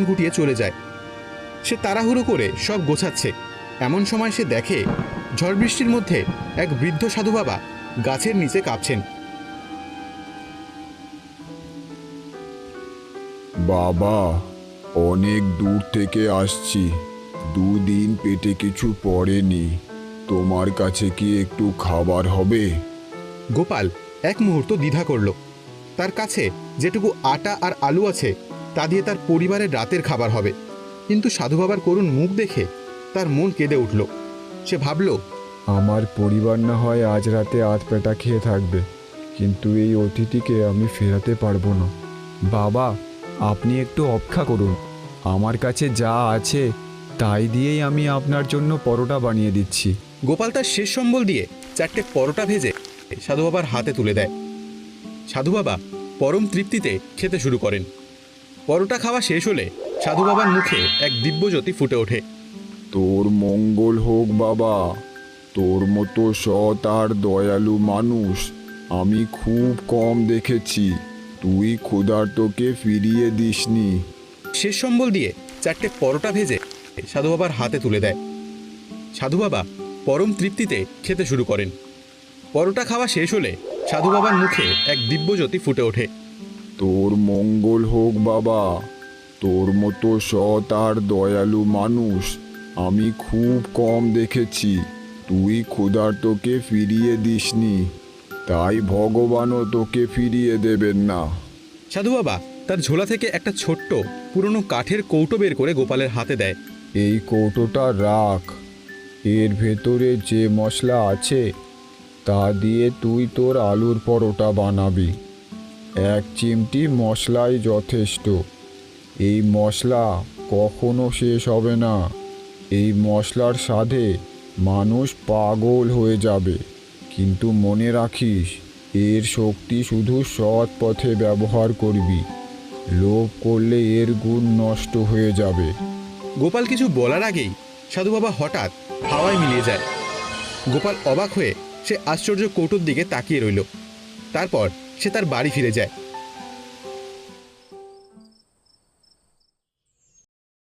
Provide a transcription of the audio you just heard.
গুটিয়ে চলে যায়। সে তাড়াহুড়ো করে সব গোছাচ্ছে। এমন সময় সে দেখে ঝড় বৃষ্টির মধ্যে এক বৃদ্ধ সাধু বাবা গাছের নিচে কাঁপছেন। বাবা, অনেক দূর থেকে আসছি, দুদিন পেটে কিছু পড়েনি, তোমার কাছে কি একটু খাবার হবে? গোপাল এক মুহূর্ত দ্বিধা করল। তার কাছে যেটুকু আটা আর আলু আছে তা দিয়ে তার পরিবারের রাতের খাবার হবে, কিন্তু সাধু বাবার করুণ মুখ দেখে তার মন কেঁদে উঠল। সে ভাবল, আমার পরিবার না হয় আজ রাতে আধপেটা খেয়ে থাকবে, কিন্তু এই অতিথিকে আমি ফেরাতে পারবো না। বাবা, আপনি একটু অপেক্ষা করুন, আমার কাছে যা আছে তাই দিয়েই আমি আপনার জন্য পরোটা বানিয়ে দিচ্ছি। গোপাল তার শেষ সম্বল দিয়ে 4টে পরোটা ভেজে সাধু বাবার হাতে তুলে দেয়। সাধু বাবা পরম তৃপ্তিতে খেতে শুরু করেন। পরোটা খাওয়া শেষ হলে সাধু বাবার মুখে এক দিব্যজ্যোতি ফুটে ওঠে। তোর মঙ্গল হোক বাবা, তোর মতো সৎ আর দয়ালু মানুষ আমি খুব কম দেখেছি। তুই ক্ষুধার্তকে ফিরিয়ে দিসনি। শেষ সম্বল দিয়ে 4টে পরোটা ভেজে সাধু বাবার হাতে তুলে দেয়। সাধু বাবা পরম তৃপ্তিতে খেতে শুরু করেন। পরোটা খাওয়া শেষ হলে সাধু বাবার মুখে এক দিব্যজ্যোতি ফুটে ওঠে। তোর মঙ্গল হোক বাবা, তোর মতো সৎ আর দয়ালু মানুষ আমি খুব কম দেখেছি। তুই ক্ষুধার্তকে ফিরিয়ে দিসনি, তাই ভগবানও তোকে ফিরিয়ে দেবেন না। সাধু বাবা তার ঝোলা থেকে একটা ছোট্ট পুরনো কাঠের কৌটো বের করে গোপালের হাতে দেয়। এই কৌটোটা রাখ, এর ভেতরে যে মশলা আছে তা দিয়ে তুই তোর আলুর পরোটা বানাবি। 1 চিমটি মশলাই যথেষ্ট। এই মশলা কখনো শেষ হবে না। এই মশলার স্বাদে মানুষ পাগল হয়ে যাবে, কিন্তু মনে রাখিস এর শক্তি শুধু সৎ পথে ব্যবহার করবি। লোভ করলে এর গুণ নষ্ট হয়ে যাবে। গোপাল কিছু বলার আগেই সাধু বাবা হঠাৎ হাওয়ায় মিলিয়ে যায়। গোপাল অবাক হয়ে সে আশ্চর্য কৌটোর দিকে তাকিয়ে রইল। তারপর সে তার বাড়ি ফিরে যায়।